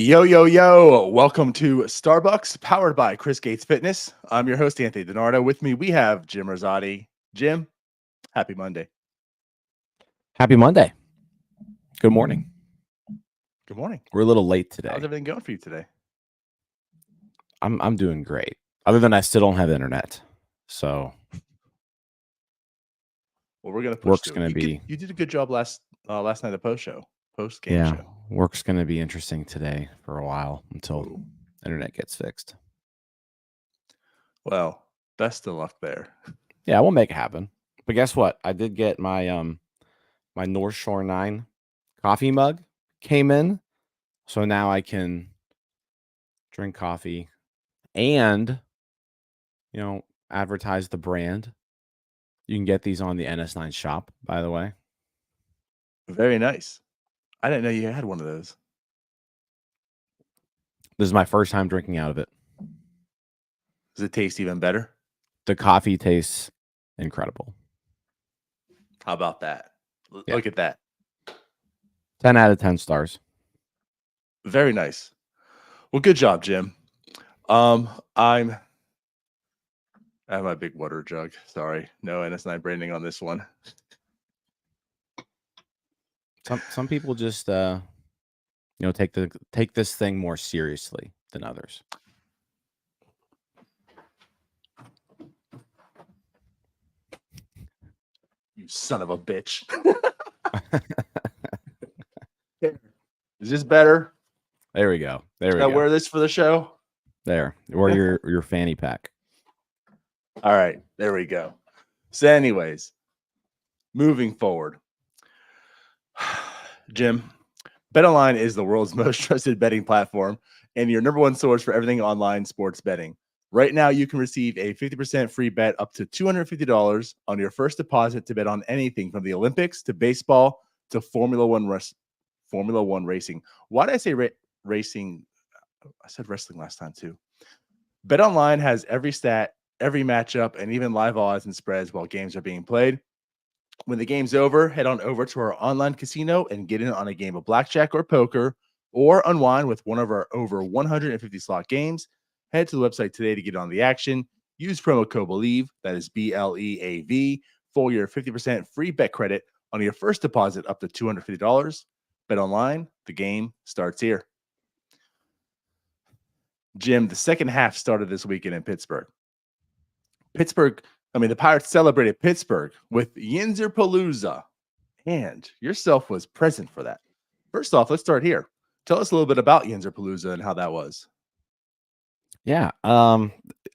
Yo, yo, yo. Welcome to Starbucs, powered by Chris Gates Fitness. I'm your host, Anthony DiNardo. With me, we have Jim Rosati. Jim, happy Monday. Happy Monday. Good morning. Good morning. We're a little late today. How's everything going for you today? I'm doing great. Other than I still don't have internet. So Well, we're gonna push work's through. gonna be You did a good job last night at the post game show. Work's gonna be interesting today for a while until internet gets fixed. Well, best of luck there. Yeah, we'll make it happen. But guess what? I did get my my North Shore 9 coffee mug came in. So now I can drink coffee and advertise the brand. You can get these on the NS9 shop, by the way. Very nice. I didn't know you had one of those. This is my first time drinking out of it. Does it taste even better? The coffee tastes incredible. How about that? Yeah. Look at that. 10 out of 10 stars. Very nice. Well, good job, Jim. I have my big water jug. Sorry, no NS9 branding on this one. Some people just take this thing more seriously than others. You son of a bitch. Is this better? There we go. There we Should I go. wear this for the show? There. Or your fanny pack. All right, there we go. So anyways, moving forward. Jim, BetOnline is the world's most trusted betting platform and your number one source for everything online sports betting. Right now, you can receive a 50% free bet up to $250 on your first deposit to bet on anything from the Olympics to baseball to Formula One racing. Why did I say racing? I said wrestling last time too. BetOnline has every stat, every matchup, and even live odds and spreads while games are being played. When the game's over, head on over to our online casino and get in on a game of blackjack or poker, or unwind with one of our over 150 slot games. Head to the website today to get on the action. Use promo code BELIEVE, that is BLEAV, for your 50% free bet credit on your first deposit up to $250. BetOnline, the game starts here. Jim, the second half started this weekend in Pittsburgh. The Pirates celebrated Pittsburgh with Yinzerpalooza, and yourself was present for that. First off, let's start here. Tell us a little bit about Yinzerpalooza and how that was. Yeah,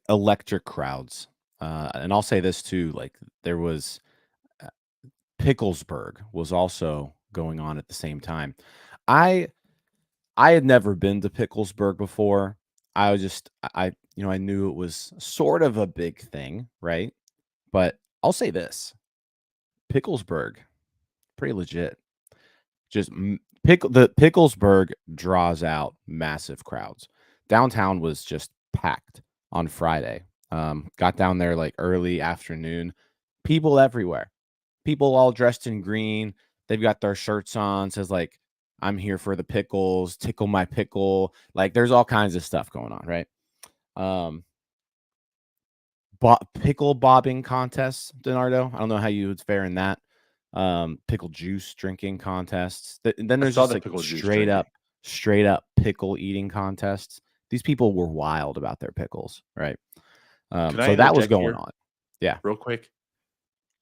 electric crowds. And I'll say this too, like there was Picklesburg was also going on at the same time. I had never been to Picklesburg before. I knew it was sort of a big thing, right? But I'll say this. Picklesburg, pretty legit. Just Picklesburg draws out massive crowds. Downtown was just packed on Friday. Got down there like early afternoon. People everywhere. People all dressed in green. They've got their shirts on. Says like, I'm here for the pickles. Tickle my pickle. Like there's all kinds of stuff going on, right? Pickle bobbing contests, DiNardo. I don't know how you would fare in that. Pickle juice drinking contests. Then there's just like straight up pickle eating contests. These people were wild about their pickles, right? So that was going on. Yeah. Real quick.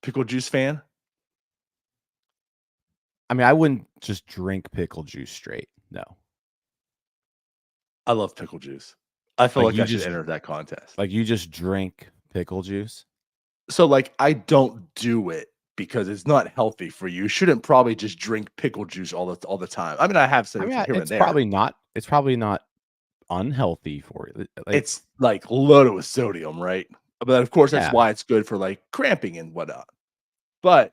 Pickle juice fan? I mean, I wouldn't just drink pickle juice straight. No. I love pickle juice. I feel like I should enter that contest. Like you just drink pickle juice? So like I don't do it because it's not healthy for you. You shouldn't probably just drink pickle juice all the time. I mean, I have said here and there. It's probably not unhealthy for you. It's like loaded with sodium, right? But of course, that's why it's good for like cramping and whatnot. But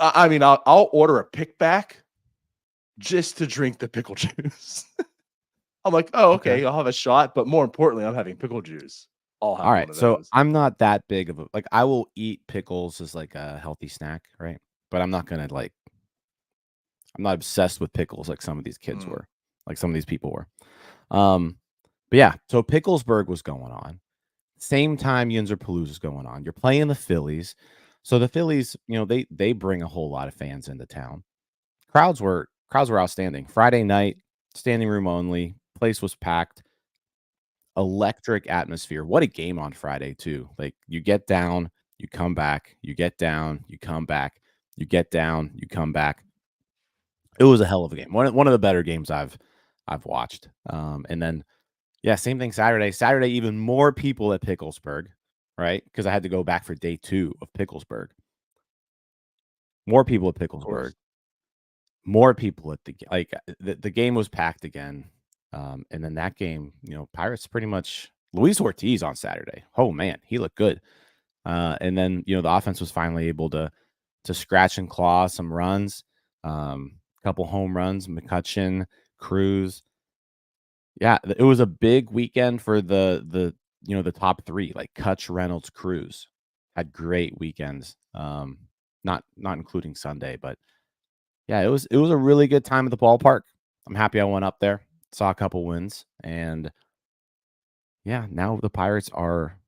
I mean, I'll order a pickback just to drink the pickle juice. I'm like, oh, okay, I'll have a shot. But more importantly, I'm having pickle juice. All right, so I'm not that big of a I will eat pickles as like a healthy snack, right? But I'm not gonna I'm not obsessed with pickles like some of these kids were. like some of these people were. But yeah, so Picklesburg was going on. Same time Yinzerpalooza is going on. You're playing the Phillies. So the Phillies, they bring a whole lot of fans into town. Crowds were outstanding. Friday night, standing room only. Place was packed. Electric atmosphere. What a game on Friday too. Like you get down, you come back, you get down, you come back, you get down, you come back. It was a hell of a game. One of the better games I've watched. And then yeah, same thing Saturday. Saturday, even more people at Picklesburg, right? Because I had to go back for day 2 of Picklesburg. More people at Picklesburg. More people at the game was packed again. And then that game, Pirates pretty much Luis Ortiz on Saturday. Oh man, he looked good. And then the offense was finally able to scratch and claw some runs, couple home runs, McCutchen, Cruz. Yeah, it was a big weekend for the top 3, like Kutch, Reynolds, Cruz had great weekends. Not including Sunday, but yeah, it was a really good time at the ballpark. I'm happy I went up there, saw a couple wins, and yeah, now the Pirates are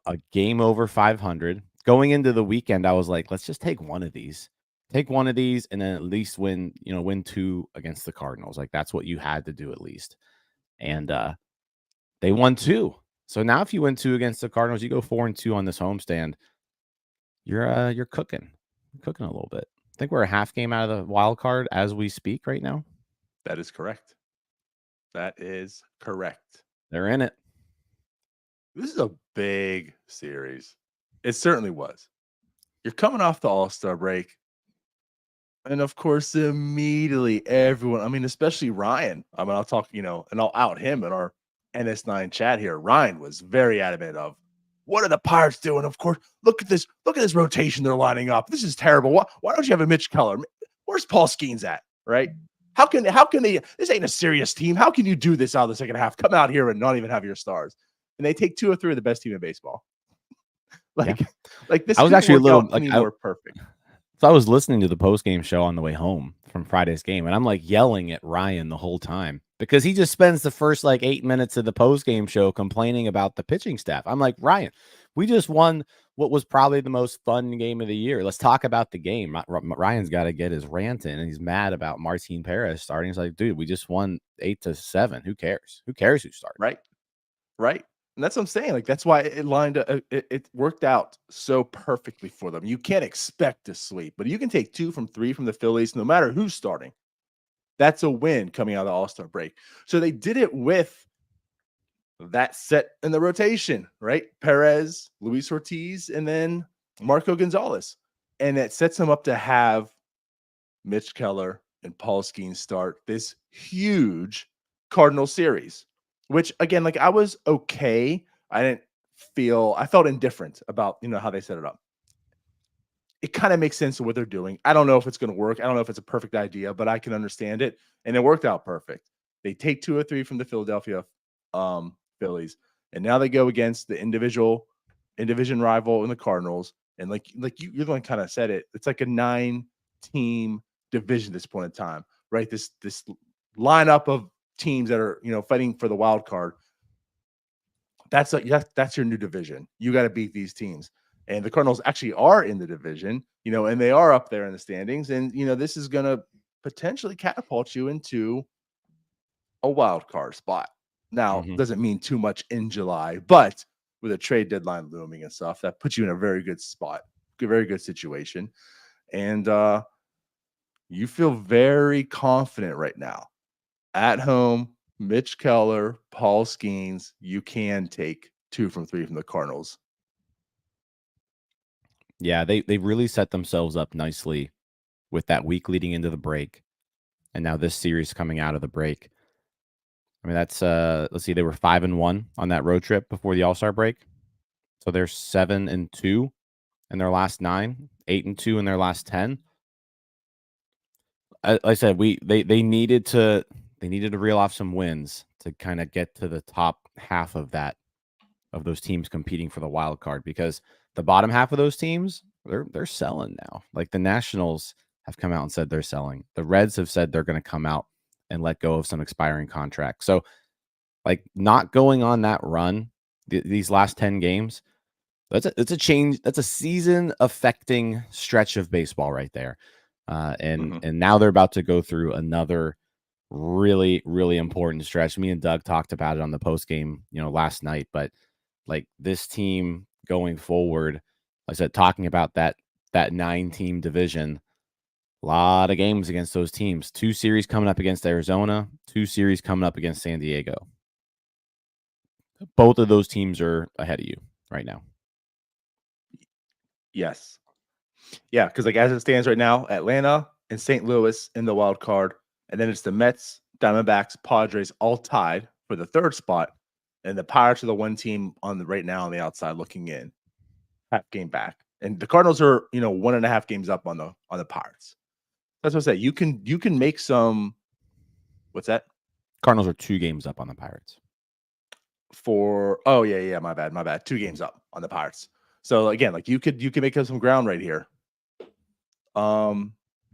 a game over 500. Going into the weekend, I was like, let's just take one of these. Take one of these and then at least win 2 against the Cardinals. Like that's what you had to do at least. And they won 2. So now if you win 2 against the Cardinals, you go 4-2 on this homestand. You're cooking. You're cooking a little bit. I think we're a half game out of the wild card as we speak right now. That is correct. That is correct. They're in it. This is a big series. It certainly was. You're coming off the All-Star break. And of course, immediately everyone, I mean, especially Ryan. I mean, I'll talk, and I'll out him in our NS9 chat here. Ryan was very adamant of what are the Pirates doing? Of course, look at this rotation they're lining up. This is terrible. Why don't you have a Mitch Keller? Where's Paul Skeens at? Right? How can they? This ain't a serious team. How can you do this out of the second half? Come out here and not even have your stars. And they take 2 or 3 of the best team in baseball. Like this. I was actually a little more perfect. So I was listening to the post-game show on the way home from Friday's game, and I'm like yelling at Ryan the whole time because he just spends the first 8 minutes of the post-game show complaining about the pitching staff. I'm like, Ryan, we just won what was probably the most fun game of the year. Let's talk about the game. Ryan's got to get his rant in, and he's mad about Martin Perez starting. He's like, dude, we just won 8-7. Who cares? Who cares who started? Right. And that's what I'm saying. Like, that's why it worked out so perfectly for them. You can't expect to sweep, but you can take 2 from 3 from the Phillies, no matter who's starting. That's a win coming out of the All-Star break. So they did it with that set in the rotation, right? Perez, Luis Ortiz, and then Marco Gonzalez. And it sets them up to have Mitch Keller and Paul Skeens start this huge Cardinal series. Which again, I was okay. I felt indifferent about, how they set it up. It kind of makes sense of what they're doing. I don't know if it's going to work. I don't know if it's a perfect idea, but I can understand it. And it worked out perfect. They take 2 or 3 from the Philadelphia Phillies. And now they go against the in-division rival in the Cardinals. And you're the one kind of said it. It's like a 9-team division at this point in time, right? This lineup of teams that are fighting for the wild card. That's your new division. You got to beat these teams, and the Cardinals actually are in the division, and they are up there in the standings, and this is going to potentially catapult you into a wild card spot. Now, doesn't mean too much in July, but with a trade deadline looming and stuff, that puts you in a very good spot, very good situation, and you feel very confident right now. At home, Mitch Keller, Paul Skeens, you can take 2 from 3 from the Cardinals. Yeah, they really set themselves up nicely with that week leading into the break. And now this series coming out of the break. I mean, that's let's see, they were 5-1 on that road trip before the All-Star break. So they're 7-2 in their last 9, 8-2 in their last 10. I said they needed to reel off some wins to kind of get to the top half of those teams competing for the wild card, because the bottom half of those teams, they're selling now. Like the Nationals have come out and said they're selling. The Reds have said they're going to come out and let go of some expiring contracts. So, like, not going on that run these last 10 games, that's a change. That's a season affecting stretch of baseball right there. And now they're about to go through another really, really important stretch. Me and Doug talked about it on the post game, last night, but like this team going forward, like I said, talking about that 9-team division, a lot of games against those teams. 2 series coming up against Arizona, 2 series coming up against San Diego. Both of those teams are ahead of you right now. Yes. Yeah, because like as it stands right now, Atlanta and St. Louis in the wild card, and then it's the Mets, Diamondbacks, Padres all tied for the 3rd spot, and the Pirates are the one team right now on the outside looking in, half game back, and the Cardinals are 1.5 games up on the Pirates. That's what I said. You can make some. What's that? Cardinals are 2 games up on the Pirates. Oh yeah, my bad. 2 games up on the Pirates. So again, like you could make up some ground right here.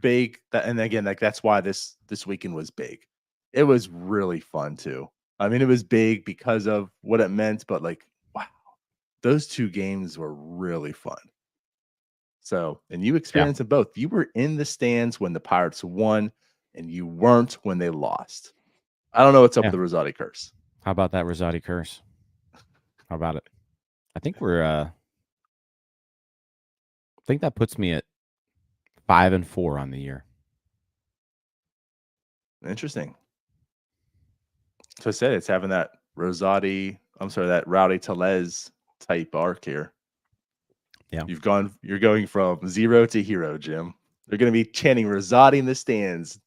Big and again, like that's why this weekend was big. It was really fun too. I mean, it was big because of what it meant, but like, wow, those 2 games were really fun. So, and you experienced them both. You were in the stands when the Pirates won, and you weren't when they lost. I don't know what's up with the Rosati curse. How about that Rosati curse? How about it? I think I think that puts me at 5-4 on the year. Interesting. So I said it's having that that Rowdy Tellez type arc here. Yeah. You're going from 0 to hero, Jim. They're going to be chanting Rosati in the stands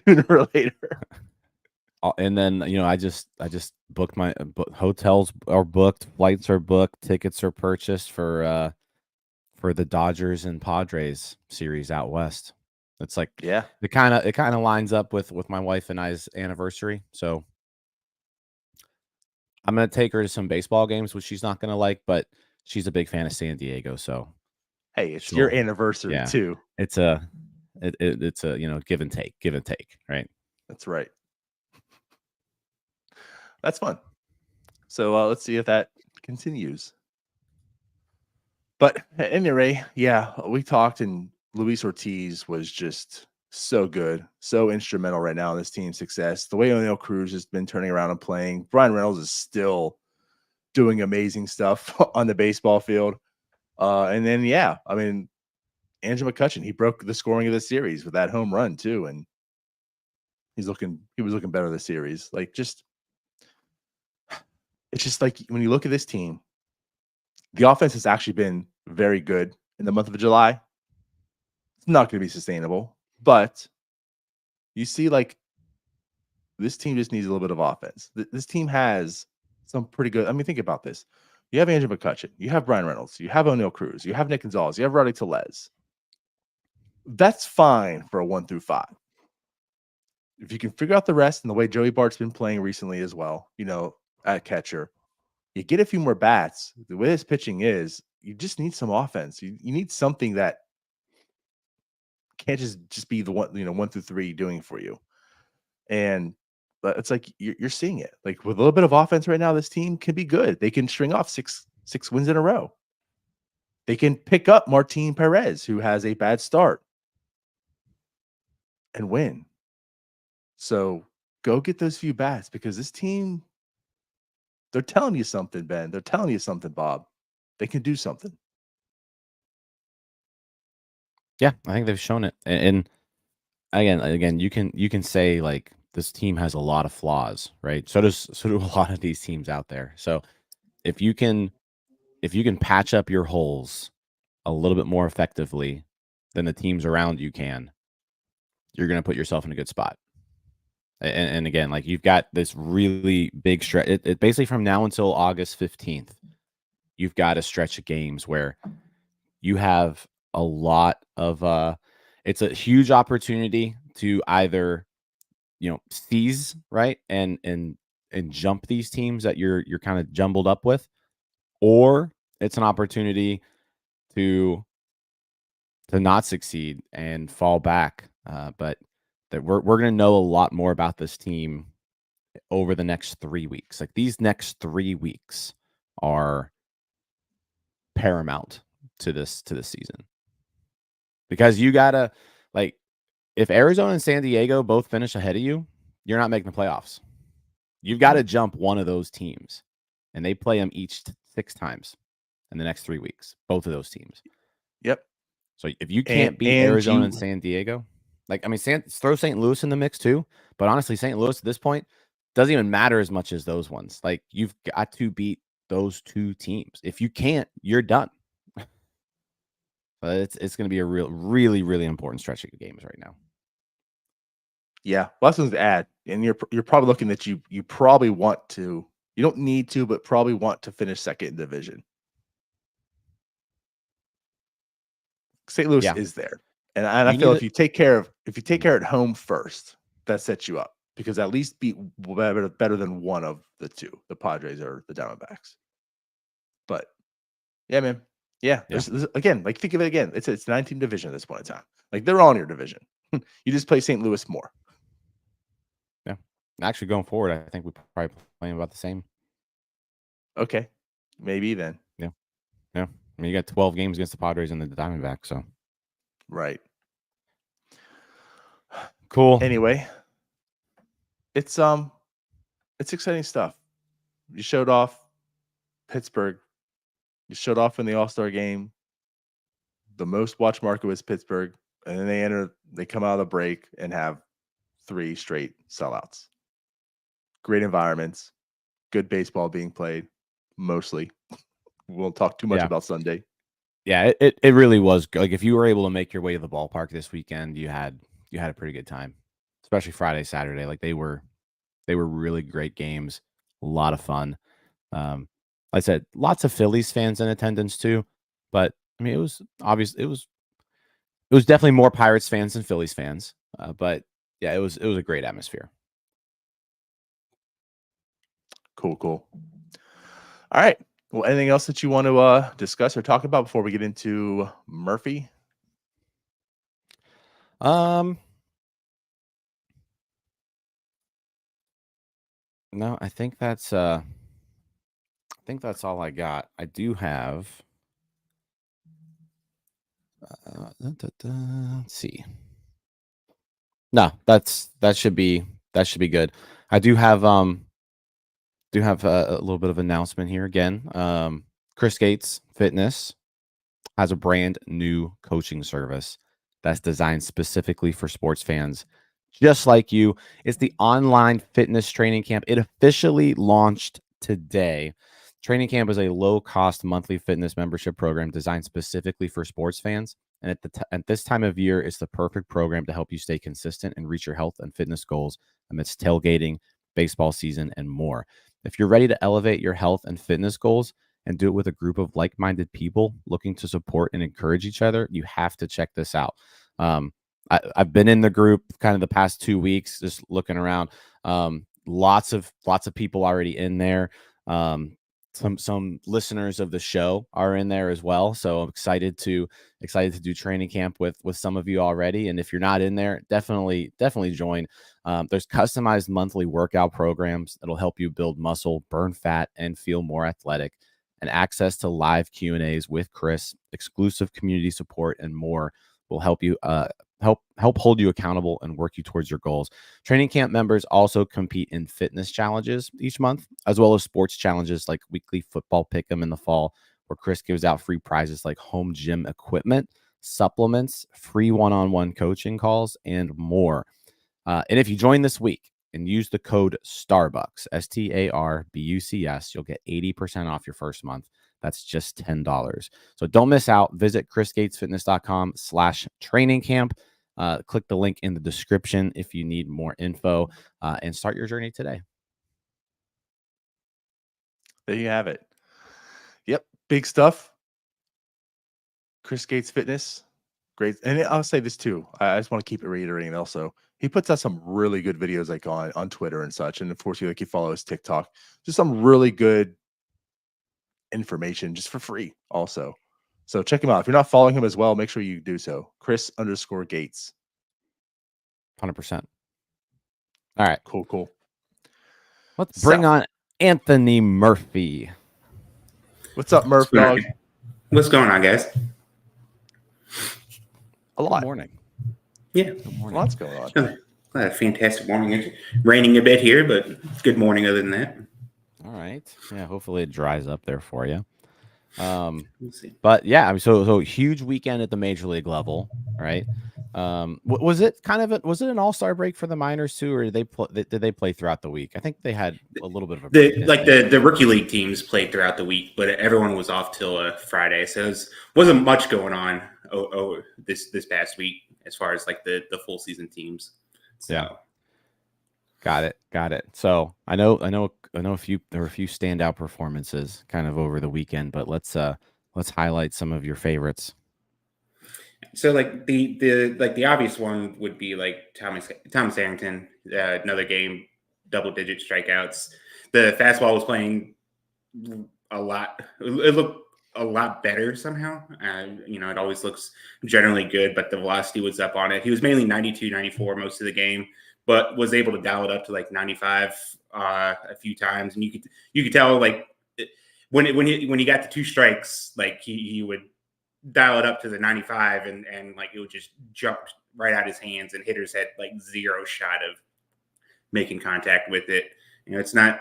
sooner or later. And then, I just booked my hotels are booked, flights are booked, tickets are purchased for the Dodgers and Padres series out west. It's like, it kind of lines up with my wife and I's anniversary. So I'm going to take her to some baseball games, which she's not going to like, but she's a big fan of San Diego. So, hey, it's your anniversary too. It's a give and take, right? That's right. That's fun. So let's see if that continues. But anyway, we talked, and Luis Ortiz was just so good, so instrumental right now in this team's success. The way O'Neal Cruz has been turning around and playing, Brian Reynolds is still doing amazing stuff on the baseball field. And then, I mean, Andrew McCutchen, he broke the scoring of the series with that home run too, and he was looking better this series. Like, it's just like when you look at this team, the offense has actually been very good in the month of July. It's not going to be sustainable, but you see, like, this team just needs a little bit of offense. This team has some pretty good. I mean, think about this. You have Andrew McCutchen, you have Brian Reynolds, you have O'Neal Cruz, you have Nick Gonzalez, you have Rowdy Tellez. That's fine for a 1 through 5. If you can figure out the rest and the way Joey Bart's been playing recently as well, at catcher, you get a few more bats. The way this pitching is, you just need some offense. You need something that can't just be the 1 through 3 doing for you. But it's like you're seeing it. Like, with a little bit of offense right now, this team can be good. They can string off six wins in a row. They can pick up Martin Perez, who has a bad start, and win. So go get those few bats, because this team, they're telling you something, Ben. They're telling you something, Bob. They can do something. Yeah, I think they've shown it. And again, you can say, like, this team has a lot of flaws, right? So do a lot of these teams out there. So if you can patch up your holes a little bit more effectively than the teams around you can, you're going to put yourself in a good spot. And again, like, you've got this really big stretch. It basically, from now until August 15th, you've got a stretch of games where you have a lot of it's a huge opportunity to either seize, right, and jump these teams that you're kind of jumbled up with, or it's an opportunity to not succeed and fall back. But that we're going to know a lot more about this team over the next 3 weeks. Like these next 3 weeks are paramount to this season. Because you got to like if Arizona and San Diego both finish ahead of you, you're not making the playoffs. You've got to jump one of those teams. And they play them each 6 times in the next 3 weeks, both of those teams. Yep. So if you can't beat Arizona and San Diego, like, I mean, throw St. Louis in the mix too. But honestly, St. Louis at this point doesn't even matter as much as those ones. Like, you've got to beat those 2 teams. If you can't, you're done. But it's going to be a really, really important stretch of games right now. Yeah, lessons to add, and you're probably looking that you probably want to. You don't need to, but probably want to finish second in division. St. Louis is there, and I feel if you take care at home first, that sets you up because at least beat better than one of the 2, the Padres or the Diamondbacks. But yeah, man, yeah. There's, again, like think of it again. It's a 9-team division at this point in time. Like they're all in your division. You just play St. Louis more. Yeah, actually, going forward, I think we probably playing about the same. Okay, maybe then. Yeah. I mean, you got 12 games against the Padres and the Diamondbacks, so right. Cool. Anyway, it's exciting stuff. You showed off Pittsburgh. You showed off in the All-Star game. The most watched market was Pittsburgh, and then they come out of the break and have 3 straight sellouts. Great environments, good baseball being played, mostly. We won't talk too much about Sunday. Yeah, it really was good. Like if you were able to make your way to the ballpark this weekend, you had a pretty good time, especially Friday, Saturday. Like they were really great games, a lot of fun. Like I said, lots of Phillies fans in attendance too, but I mean, it was obvious. It was definitely more Pirates fans than Phillies fans. But yeah, it was a great atmosphere. Cool. All right. Well, anything else that you want to discuss or talk about before we get into Murphy? No, I think that's all I got. I do have let's see. No, that should be good. I do have a little bit of announcement here again. Chris Gates Fitness has a brand new coaching service that's designed specifically for sports fans just like you. It's the online fitness training camp. It officially launched today. Training camp is a low-cost monthly fitness membership program designed specifically for sports fans. And at this time of year, it's the perfect program to help you stay consistent and reach your health and fitness goals amidst tailgating, baseball season, and more. If you're ready to elevate your health and fitness goals and do it with a group of like-minded people looking to support and encourage each other, you have to check this out. I've been in the group kind of the past 2 weeks, just looking around. Lots of people already in there. Some listeners of the show are in there as well. So I'm excited to do training camp with some of you already. And if you're not in there, definitely join. There's customized monthly workout programs that'll help you build muscle, burn fat, and feel more athletic. And access to live Q&As with Chris, exclusive community support, and more will help you help hold you accountable and work you towards your goals. Training camp members also compete in fitness challenges each month, as well as sports challenges like weekly football pick'em in the fall, where Chris gives out free prizes like home gym equipment, supplements, free one-on-one coaching calls, and more. And if you join this week and use the code Starbucs, STARBUCS, you'll get 80% off your first month. That's just $10. So don't miss out. Visit chrisgatesfitness.com/training camp. Click the link in the description if you need more info and start your journey today. There you have it. Yep. Big stuff. Chris Gates Fitness. Great. And I'll say this too. I just want to keep it reiterating also. He puts out some really good videos like on Twitter and such. And of course, you follow his TikTok. Just some really good information just for free also. So check him out. If you're not following him as well, make sure you do so. Chris_Gates. 100%. All right. Cool. Let's bring on Anthony Murphy. What's up, Murph dog? What's going on, guys? A lot. Good morning. Yeah. Good morning. Lots going on. A fantastic morning. It's raining a bit here, but it's good morning other than that. All right. Yeah, hopefully it dries up there for you. We'll see. But yeah, I mean, so huge weekend at the major league level, right? Was it was it an all-star break for the minors too, or did they play throughout the week? I think they had a little bit of a break, the rookie league teams played throughout the week, but everyone was off till Friday, so it wasn't much going on this past week as far as like the full season teams. So. Yeah. Got it. So I know there were a few standout performances kind of over the weekend, but let's highlight some of your favorites. So like the obvious one would be like Thomas Harrington, another game, double-digit strikeouts. The fastball was playing a lot. It looked a lot better somehow. It always looks generally good, but the velocity was up on it. He was mainly 92, 94 most of the game, but was able to dial it up to like 95 a few times, and you could tell like when he got to two strikes, like he would dial it up to the 95 and like it would just jump right out his hands, and hitters had like zero shot of making contact with it. It's not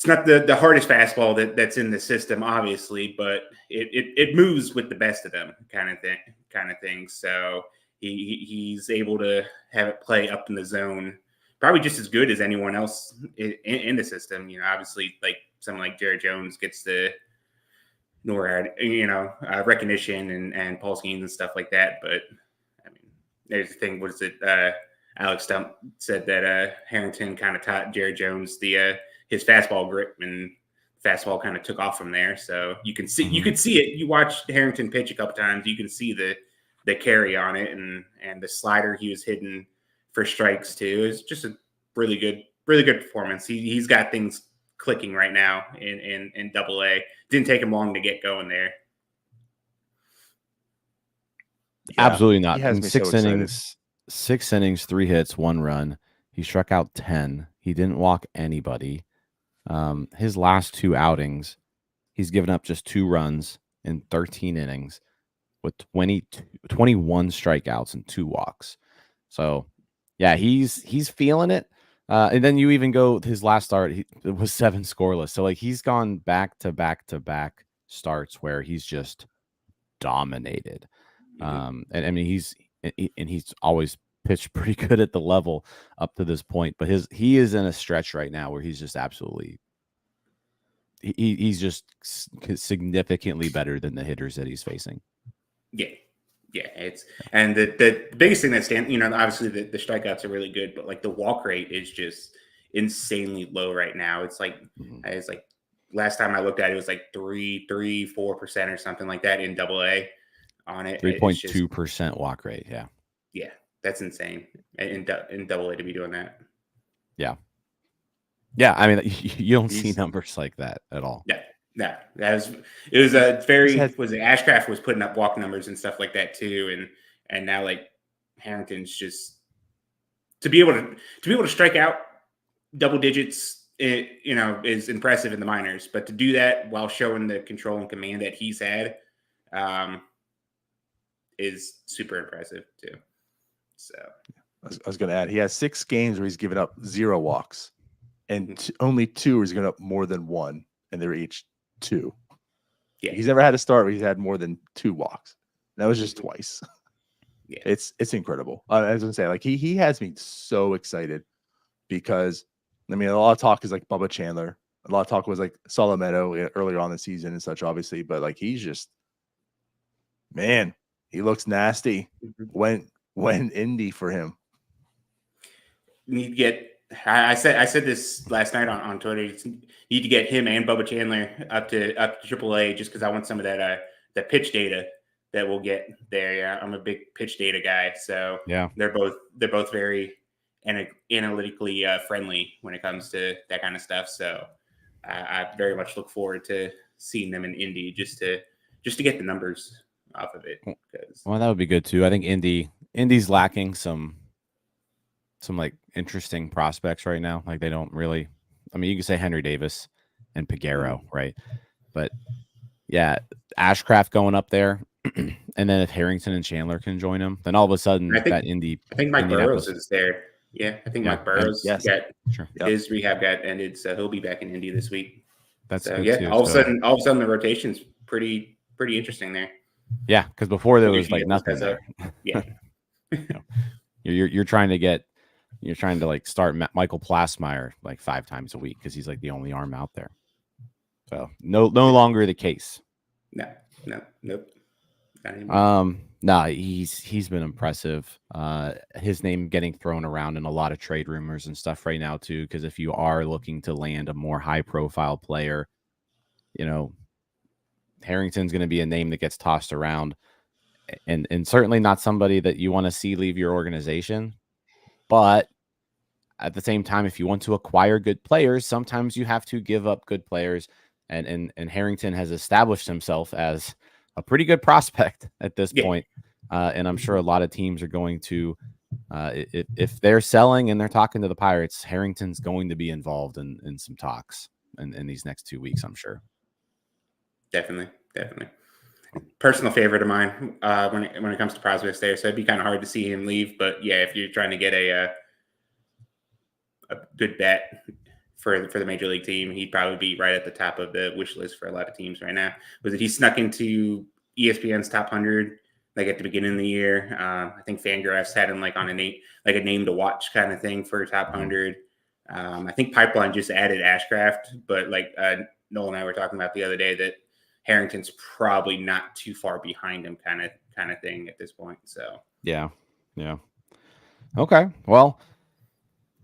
the hardest fastball that's in the system, obviously, but it moves with the best of them kind of thing. So he's able to have it play up in the zone, probably just as good as anyone else in the system. Obviously, like someone like Jared Jones gets the recognition and Paul schemes and stuff like that. But I mean, there's the thing. What is it? Alex Stump said that Harrington kind of taught Jared Jones his fastball grip, and fastball kind of took off from there. So you can see, you could see it. You watch Harrington pitch a couple times, you can see the carry on it, and the slider he was hitting for strikes too. It's just a really good performance. He's got things clicking right now in Double-A. Didn't take him long to get going there. Yeah, absolutely not. He has In me 6 innings, 3 hits, 1 run. He struck out 10. He didn't walk anybody. His last 2 outings, he's given up just 2 runs in 13 innings with 21 strikeouts and 2 walks. So, yeah, he's feeling it. And then you even go his last start, it was 7 scoreless. So like he's gone back to back starts where he's just dominated. And I mean he's always pitched pretty good at the level up to this point, but he is in a stretch right now where he's just absolutely he's just significantly better than the hitters that he's facing. Yeah, and the biggest thing that stands, obviously the strikeouts are really good, but like the walk rate is just insanely low right now. It's like it's like last time I looked at it, was like 4% or something like that in Double-A on it. 3.2% walk rate. Yeah, that's insane in Double-A to be doing that. Yeah. I mean, you don't see numbers like that at all. No, it was a very Ashcraft was putting up walk numbers and stuff like that too, and now like Harrington's just to be able to strike out double digits, is impressive in the minors, but to do that while showing the control and command that he's had, is super impressive too. So I was going to add, he has 6 games where he's given up 0 walks, and only 2 where he's given up more than 1, and they're each 2. Yeah, he's never had a start where he's had more than 2 walks. That was just twice. Yeah, it's incredible. I was gonna say, like he has me so excited because I mean a lot of talk is like Bubba Chandler. A lot of talk was like Solometo earlier on the season and such, obviously, but like he's just he looks nasty. When Indy for him. I said this last night on Twitter. You need to get him and Bubba Chandler up to Triple-A just because I want some of that pitch data that we'll get there. Yeah, I'm a big pitch data guy, so yeah, they're both very analytically friendly when it comes to that kind of stuff. So I very much look forward to seeing them in Indy just to get the numbers off of it. Well, that would be good too. I think Indy's lacking some some like interesting prospects right now. Like they don't really. I mean, you can say Henry Davis and Peguero, right? But yeah, Ashcraft going up there, and then if Harrington and Chandler can join him, then all of a sudden I think Mike Indianapolis Burrows is there. Yeah, I think Yeah, Mike Burrows yes. got Sure. his rehab got ended, so he'll be back in Indy this week. That's So good yeah, too. all of a So, sudden the rotation's pretty interesting there. yeah, because before there was If you like get those nothing guys there. up. Yeah. You're trying to like start Michael Plasmeyer like 5 times a week because he's like the only arm out there. So no longer the case. Nope. Not anymore. No, he's been impressive. His name getting thrown around in a lot of trade rumors and stuff right now too. Because if you are looking to land a more high profile player, you know, Harrington's going to be a name that gets tossed around, and certainly not somebody that you want to see leave your organization. But at the same time, if you want to acquire good players, sometimes you have to give up good players. And Harrington has established himself as a pretty good prospect at this point. And I'm sure a lot of teams are going to, if they're selling and they're talking to the Pirates, Harrington's going to be involved in some talks in these next 2 weeks, I'm sure. Definitely. Personal favorite of mine when it comes to prospects there. So it'd be kind of hard to see him leave. But yeah, if you're trying to get a good bet for the major league team, he'd probably be right at the top of the wish list for a lot of teams right now. Was it he snuck into ESPN's top 100 like at the beginning of the year? I think Fangraphs had him like on a name to watch kind of thing for top 100. I think Pipeline just added Ashcraft, but like Noel and I were talking about the other day that Harrington's probably not too far behind him kind of thing at this point. So yeah. Okay, well,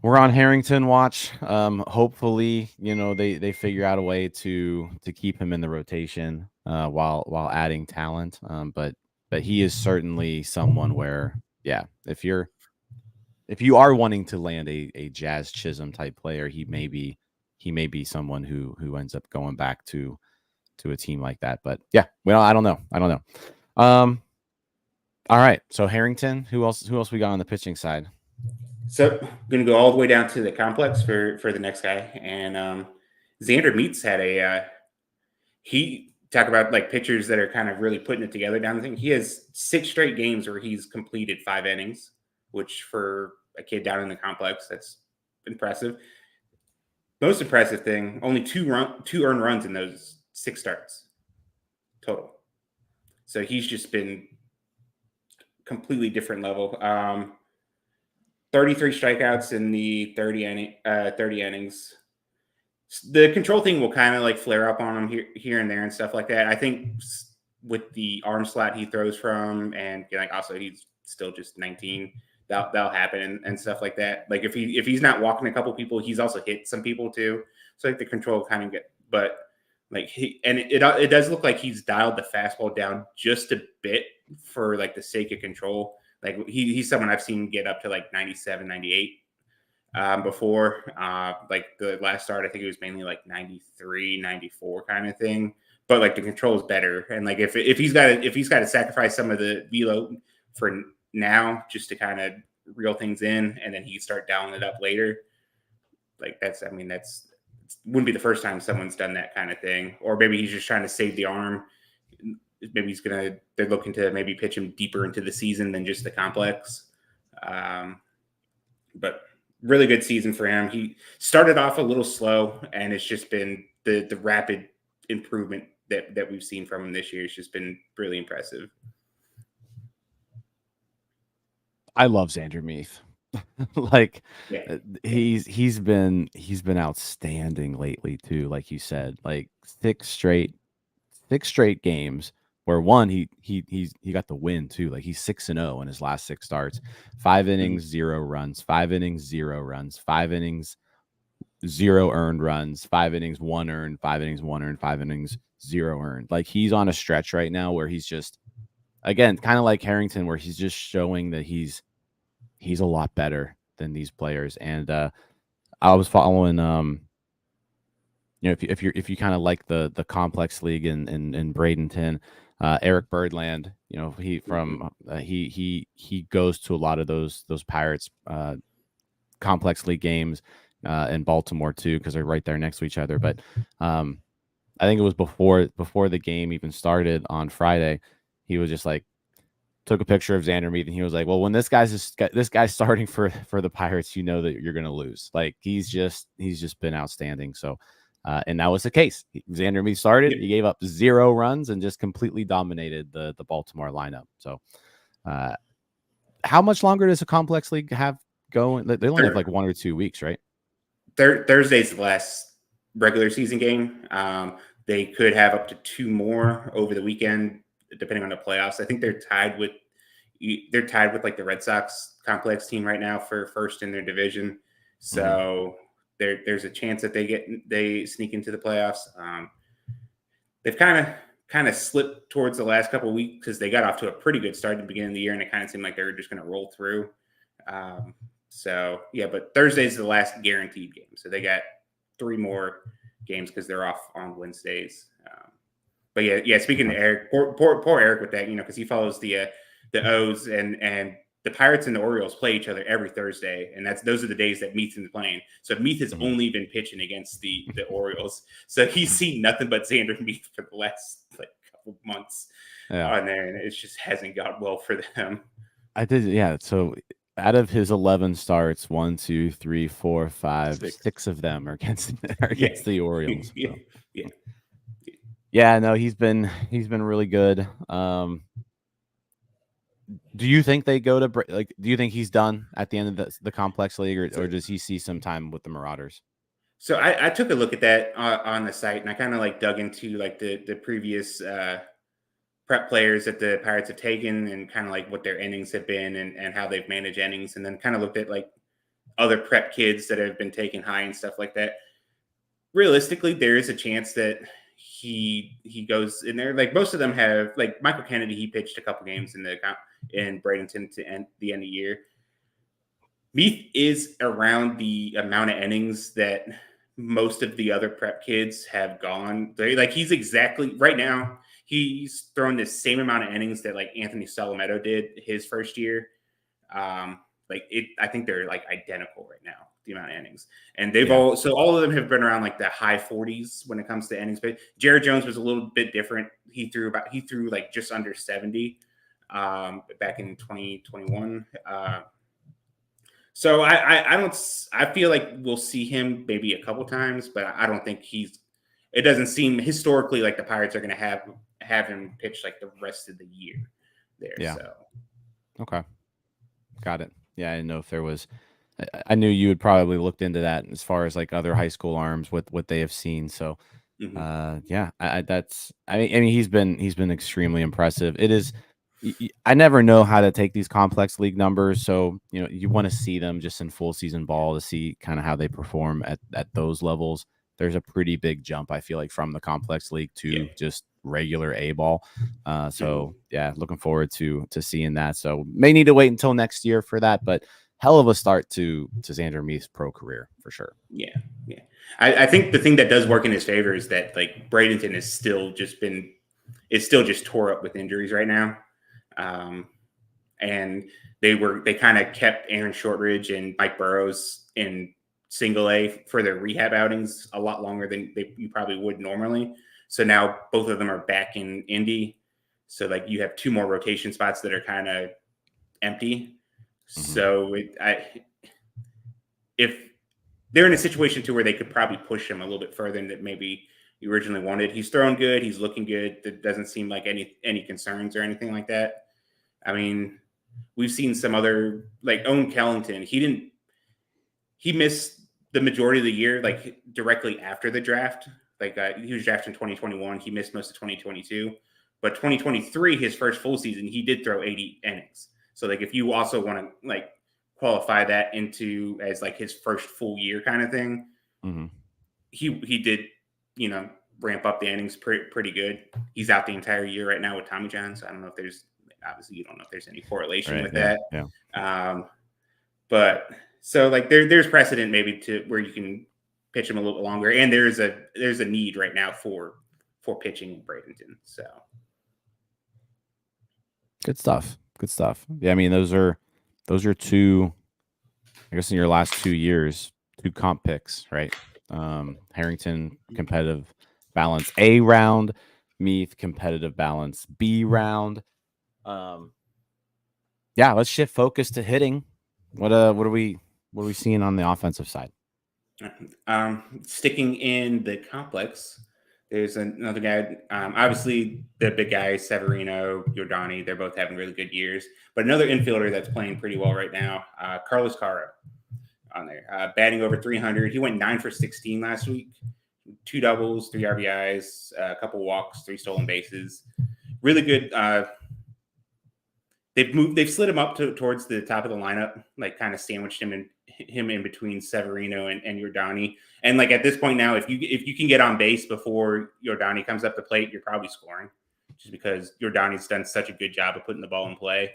we're on Harrington watch. Hopefully, they figure out a way to keep him in the rotation while adding talent. But he is certainly someone where, yeah, if you are wanting to land a Jazz Chisholm type player, he may be someone who ends up going back to a team like that. But yeah, well, I don't know. All right, so Harrington. Who else we got on the pitching side? So I'm going to go all the way down to the complex for the next guy. And Xander Meets had he talk about like pitchers that are kind of really putting it together down the thing. He has 6 straight games where he's completed 5 innings, which for a kid down in the complex, that's impressive. Most impressive thing, only 2 earned runs in those 6 starts total. So he's just been completely different level. 33 strikeouts in the 30 innings. The control thing will kind of like flare up on him here and there and stuff like that. I think with the arm slot he throws from, and like also he's still just 19. That'll happen and stuff like that. Like if he's not walking a couple people, he's also hit some people too. So like the control kind of but like it does look like he's dialed the fastball down just a bit for like the sake of control. Like he's someone I've seen get up to like 97, 98 before. Like the last start, I think it was mainly like 93, 94 kind of thing. But like the control is better. And like if he's got to sacrifice some of the velo for now just to kind of reel things in, and then he start dialing it up later. Like that's wouldn't be the first time someone's done that kind of thing. Or maybe he's just trying to save the arm. Maybe they're looking to maybe pitch him deeper into the season than just the complex. But really good season for him. He started off a little slow, and it's just been the rapid improvement that we've seen from him this year. It's just been really impressive. I love Xander Meath. Like Yeah. he's been outstanding lately too. Like you said, like 6 straight games where one he got the win too. Like he's 6-0 in his last 6 starts, 5 innings, 0 runs, 5 innings, 0 runs, 5 innings, 0 earned runs, 5 innings, 1 earned, 5 innings, 1 earned, 5 innings, 0 earned. Like he's on a stretch right now where he's just, again, kind of like Harrington, where he's just showing that he's a lot better than these players. And I was following, if you kind of like the complex league in Bradenton, Eric Birdland, he goes to a lot of those Pirates complex league games in Baltimore too, because they're right there next to each other. But I think it was before the game even started on Friday. He was just like, took a picture of Xander Meath, and he was like, "Well, when this guy's starting for the Pirates, you know that you're going to lose. Like he's just been outstanding." So, and that was the case. Xander Meath started, he gave up 0 runs and just completely dominated the Baltimore lineup. So, how much longer does a complex league have going? They only have like 1 or 2 weeks, right? Thursday's the last regular season game. They could have up to 2 more over the weekend, depending on the playoffs. I think they're tied with like the Red Sox complex team right now for first in their division. So there's a chance that they sneak into the playoffs. They've kind of slipped towards the last couple of weeks because they got off to a pretty good start at the beginning of the year, and it kind of seemed like they were just going to roll through. So yeah, but Thursday's the last guaranteed game. So they got 3 more games because they're off on Wednesdays. But yeah. Speaking to Eric, poor Eric with that, because he follows the O's and the Pirates and the Orioles play each other every Thursday, and those are the days that Meath's in playing. So Meath has only been pitching against the Orioles, so he's seen nothing but Xander Meath for the last couple months on there, and it just hasn't got well for them. I did, yeah. So out of his 11 starts, 1, 2, 3, 4, 5, 6 of them are against the Orioles. So. Yeah, no, he's been really good. Do you think they go to do you think he's done at the end of the complex league, or does he see some time with the Marauders? So I took a look at that on the site, and I kind of dug into the previous prep players that the Pirates have taken and kind of what their innings have been and how they've managed innings, and then kind of looked at other prep kids that have been taken high and stuff like that. Realistically, there is a chance that he goes in there. Most of them have, Michael Kennedy, he pitched a couple games in Bradenton to end the end of the year. Meath is around the amount of innings that most of the other prep kids have gone. He's exactly right now. He's thrown the same amount of innings that Anthony Solometto did his first year. I think they're identical right now, the amount of innings, and all of them have been around the high 40s when it comes to innings. But Jared Jones was a little bit different. He threw just under 70 back in 2021. So I feel like we'll see him maybe a couple times, but I don't think it doesn't seem historically like the Pirates are going to have him pitch the rest of the year there. Yeah. So. Okay. Got it. Yeah. I didn't know if there was, I knew you had probably looked into that as far as other high school arms with what they have seen. So yeah, I mean, he's been extremely impressive. It is, I never know how to take these complex league numbers. So, you want to see them just in full season ball to see kind of how they perform at those levels. There's a pretty big jump, I feel like, from the complex league to just regular A ball. So yeah, looking forward to seeing that. So may need to wait until next year for that, but hell of a start to Xander Meath's pro career for sure. Yeah. I think the thing that does work in his favor is that Bradenton is still just tore up with injuries right now. And they kind of kept Aaron Shortridge and Mike Burrows in single A for their rehab outings a lot longer than you probably would normally. So now both of them are back in Indy. So you have 2 more rotation spots that are kind of empty. So if they're in a situation where they could probably push him a little bit further than maybe you originally wanted. He's throwing good. He's looking good. There doesn't seem like any concerns or anything like that. I mean, we've seen some other Owen Kellington. He missed the majority of the year, directly after the draft. He was drafted in 2021. He missed most of 2022, but 2023, his first full season, he did throw 80 innings. So if you also want to qualify that into as his first full year kind of thing, he did, ramp up the innings pretty good. He's out the entire year right now with Tommy John. So I don't know if there's, obviously you don't know if there's any correlation with that. Yeah. But so there's precedent maybe to where you can pitch him a little bit longer. And there's a need right now for pitching in Bradenton. So good stuff. Yeah. I mean, those are 2 I guess in your last 2 years, 2 comp picks, right? Harrington competitive balance A round, Meath competitive balance B round. Yeah, let's shift focus to hitting. What are we seeing on the offensive side? Sticking in the complex, there's another guy. Obviously, the big guys, Severino, Giordani, they're both having really good years. But another infielder that's playing pretty well right now, Carlos Caro, on there, batting over 300. He went 9 for 16 last week, 2 doubles, 3 RBIs, a couple walks, 3 stolen bases. Really good. They've slid him up towards the top of the lineup, like kind of sandwiched him in between Severino and Giordani. And like at this point now, if you can get on base before Giordani comes up the plate, you're probably scoring, just because Giordani's done such a good job of putting the ball in play.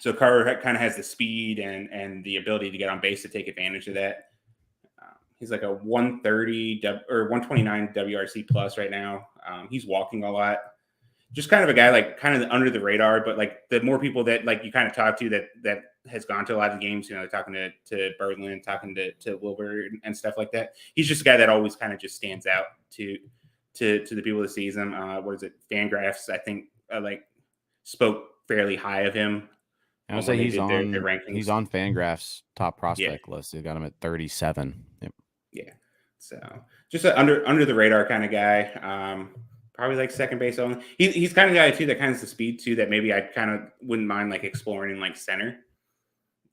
So Carter kind of has the speed and the ability to get on base to take advantage of that. He's like a 130 or 129 WRC plus right now. He's walking a lot. Just kind of a guy like kind of under the radar, but like the more people that like you kind of talk to that has gone to a lot of games, talking to Berlin, talking to Wilbur and stuff like that. He's just a guy that always kind of just stands out to the people that sees him. What is it? Fangraphs, I think, spoke fairly high of him. I would say he's on Fangraphs top prospect list. They got him at 37. Yep. Yeah. So just an under the radar kind of guy. Probably like second base only. He's kind of the guy too that kind of has the speed too that maybe I kind of wouldn't mind like exploring in like center.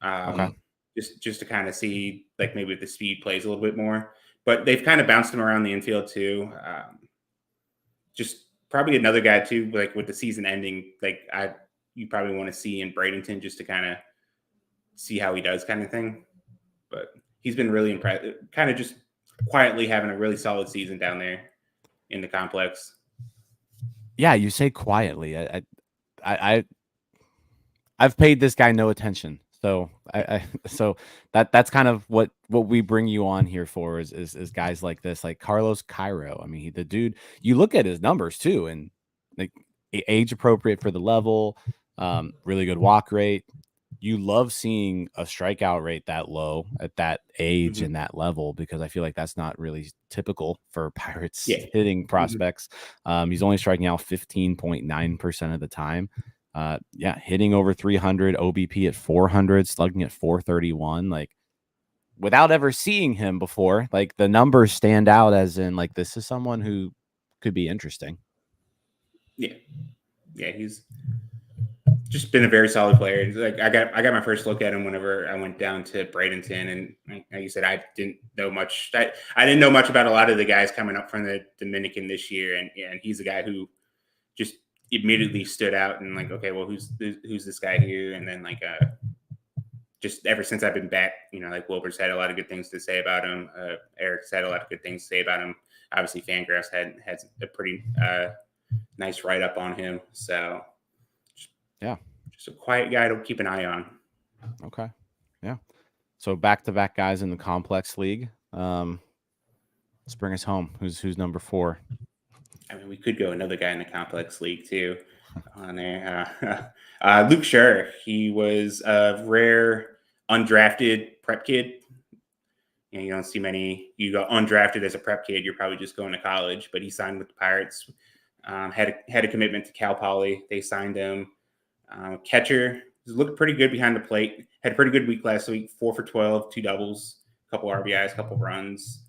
Okay. Just to kind of see like maybe if the speed plays a little bit more. But they've kind of bounced him around the infield too. Just probably another guy too, like with the season ending, like you probably want to see in Bradenton just to kind of see how he does kind of thing. But he's been really impressive, kind of just quietly having a really solid season down there in the complex. Yeah, you say quietly. I've paid this guy no attention, so so that's kind of what we bring you on here for is guys like this, like Carlos Cairo. I mean, the dude. You look at his numbers too, and like age appropriate for the level, really good walk rate. You love seeing a strikeout rate that low at that age and that level, because I feel like that's not really typical for Pirates hitting prospects. He's only striking out 15.9% of the time. Hitting over 300, OBP at 400, slugging at 431. Like, without ever seeing him before, like the numbers stand out as in like this is someone who could be interesting. Yeah, he's just been a very solid player. Like I got my first look at him whenever I went down to Bradenton, and like you said, I didn't know much. I didn't know much about a lot of the guys coming up from the Dominican this year, and he's a guy who just immediately stood out and like, okay, well, who's this guy here? And then like just ever since I've been back, like Wilbur's had a lot of good things to say about him. Eric's had a lot of good things to say about him. Obviously, Fangraphs had a pretty nice write up on him. So. Yeah, just a quiet guy to keep an eye on. Okay, yeah. So back-to-back guys in the complex league. Let's bring us home. Who's number 4? I mean, we could go another guy in the complex league too. On there, Luke Scherr. He was a rare undrafted prep kid. You don't see many. You go undrafted as a prep kid, you're probably just going to college. But he signed with the Pirates. Had a commitment to Cal Poly. They signed him. Catcher looked pretty good behind the plate. Had a pretty good week last week. 4 for 12, 2 doubles, a couple RBIs, a couple runs.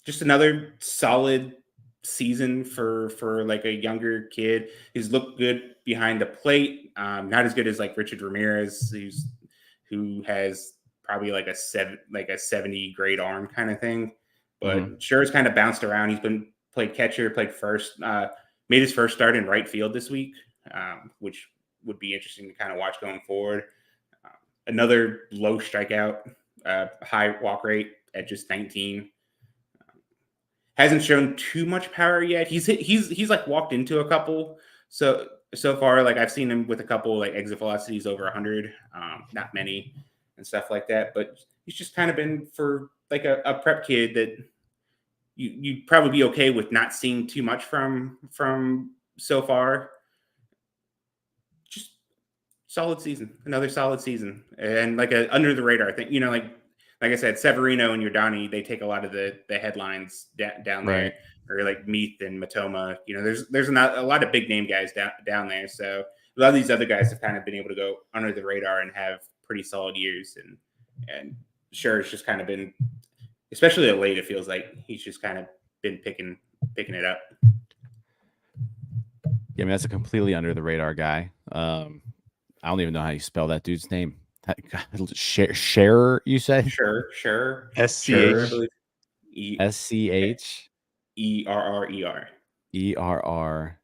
Just another solid season for like a younger kid. He's looked good behind the plate. Not as good as like Richard Ramirez, who has probably like a 70 grade arm kind of thing. But Scherr's kind of bounced around. He's played catcher, played first, made his first start in right field this week. Which would be interesting to kind of watch going forward. Another low strikeout, high walk rate at just 19. Hasn't shown too much power yet. He's like walked into a couple. So far, like I've seen him with a couple like exit velocities over 100, not many and stuff like that. But he's just kind of been for like a prep kid that you'd probably be okay with not seeing too much from so far. solid season, another solid season, and like a under the radar thing. Like I said, Severino and Yordani, they take a lot of the headlines down Right. there, or like Meath and Matoma. There's not a lot of big name guys down there. So a lot of these other guys have kind of been able to go under the radar and have pretty solid years. And sure, it's just kind of been, especially of late, it feels like he's just kind of been picking it up. Yeah, I mean, that's a completely under the radar guy. I don't even know how you spell that dude's name. Share, you say? Sure. SCH. SCH ERRER. ERRER.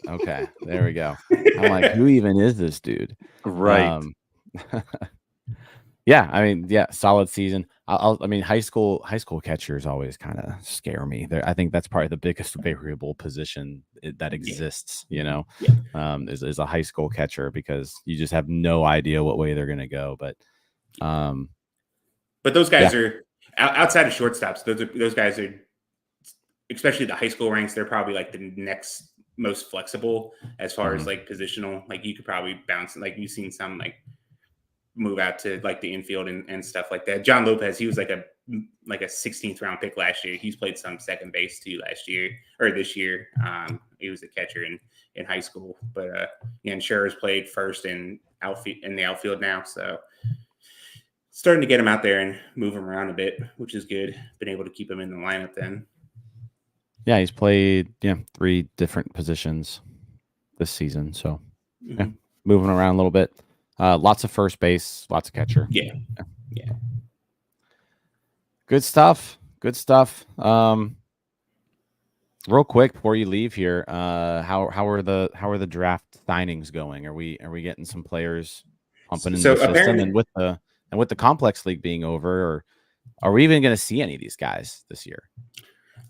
Okay, there we go. I'm like, who even is this dude? Right. Yeah, I mean, yeah, solid season. I mean, high school catchers always kind of scare me. I think that's probably the biggest variable position that exists. Is a high school catcher, because you just have no idea what way they're going to go. But those guys are outside of shortstops. Those guys are, especially the high school ranks. They're probably like the next most flexible as far as like positional. Like you could probably bounce. Like you've seen some like move out to like the infield and stuff like that. John Lopez, he was like a 16th round pick last year. He's played some second base too this year. He was a catcher in high school, but and Scherer's played first in the outfield now. So starting to get him out there and move him around a bit, which is good. Been able to keep him in the lineup then. Yeah, he's played 3 different positions this season. So moving around a little bit. Lots of first base, lots of catcher. Yeah. Good stuff. Real quick before you leave here, how are the draft signings going? Are we getting some players pumping in the system? And with the complex league being over, or are we even going to see any of these guys this year?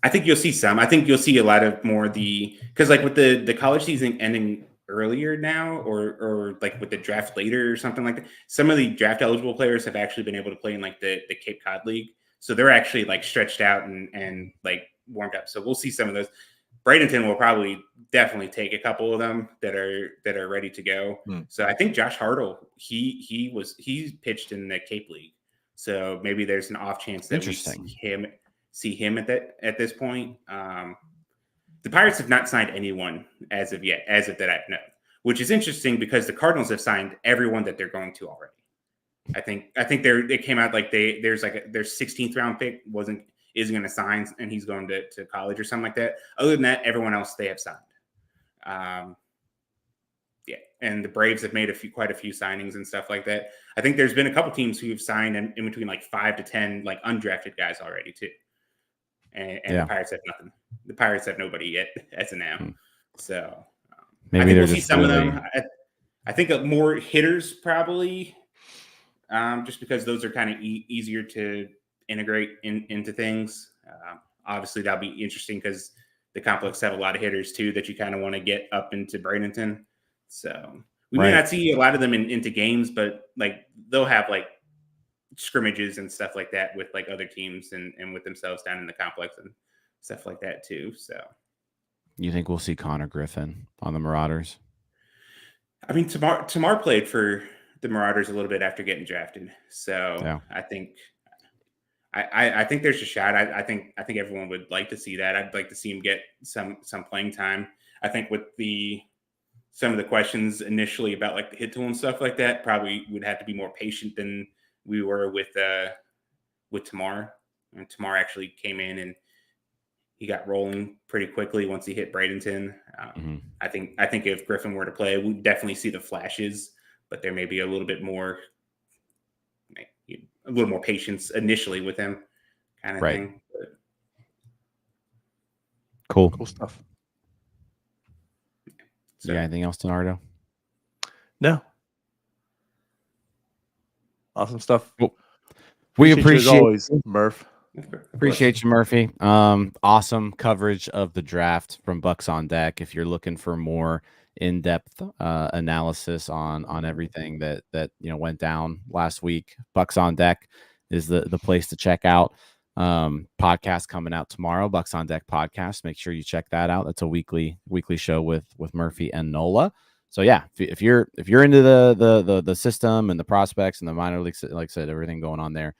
I think you'll see some. I think you'll see a lot of more because like with the college season ending earlier now, or like with the draft later or something like that, some of the draft eligible players have actually been able to play in like the Cape Cod League. So they're actually like stretched out and like warmed up. So we'll see some of those. Bradenton will probably definitely take a couple of them that are ready to go. So I think Josh Hartle, he pitched in the Cape League. So maybe there's an off chance that we see him at this point. The Pirates have not signed anyone as of that I know, which is interesting because the Cardinals have signed everyone that they're going to already. I think it came out like their 16th round pick isn't going to sign, and he's going to college or something like that. Other than that, everyone else they have signed. And the Braves have made quite a few signings and stuff like that. I think there's been a couple teams who have signed in between like 5 to 10 like undrafted guys already too. And the Pirates have nothing. The Pirates have nobody yet as of now. So maybe we'll see some of them. I think more hitters probably, just because those are kind of easier to integrate into things. Obviously, that'll be interesting because the complex have a lot of hitters too that you kind of want to get up into Bradenton. So we may not see a lot of them into games, but like they'll have like scrimmages and stuff like that with like other teams and with themselves down in the complex and stuff like that too. So you think we'll see Connor Griffin on the Marauders? I mean, Tamar played for the Marauders a little bit after getting drafted. So I think there's a shot. I think everyone would like to see that. I'd like to see him get some playing time. I think with some of the questions initially about like the hit tool and stuff like that, probably would have to be more patient than we were with Tamar. And Tamar actually came in and he got rolling pretty quickly once he hit Bradenton. I think if Griffin were to play, we'd definitely see the flashes, but there may be a little bit more, patience initially with him, kind of thing. But, cool stuff. So, anything else, Donardo? No. Awesome stuff. Cool. We appreciate you as always, Murph. Appreciate you, Murphy. Awesome coverage of the draft from Bucs on Deck. If you're looking for more in-depth analysis on everything that went down last week, Bucs on Deck is the place to check out. Podcast coming out tomorrow, Bucs on Deck podcast. Make sure you check that out. That's a weekly show with Murphy and Nola. So yeah, if you're into the system and the prospects and the minor leagues, like I said, everything going on there,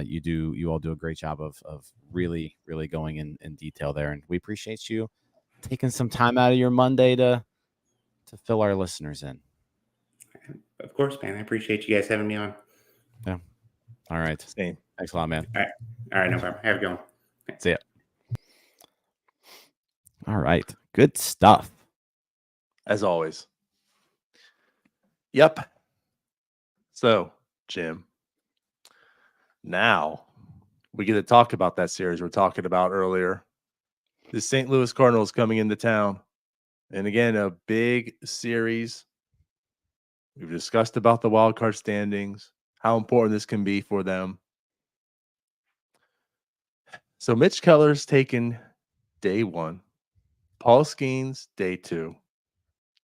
you all do a great job of really going in detail there, and we appreciate you taking some time out of your Monday to fill our listeners in. Of course, man. I appreciate you guys having me on. Yeah. All right. Same. Thanks a lot, man. All right, no problem. Have a good one. See ya. All right. Good stuff. As always. Yep. So, Jim, now we get to talk about that series we're talking about earlier. The St. Louis Cardinals coming into town. And again, a big series. We've discussed about the wild card standings, how important this can be for them. So Mitch Keller's taken day 1, Paul Skeens day 2,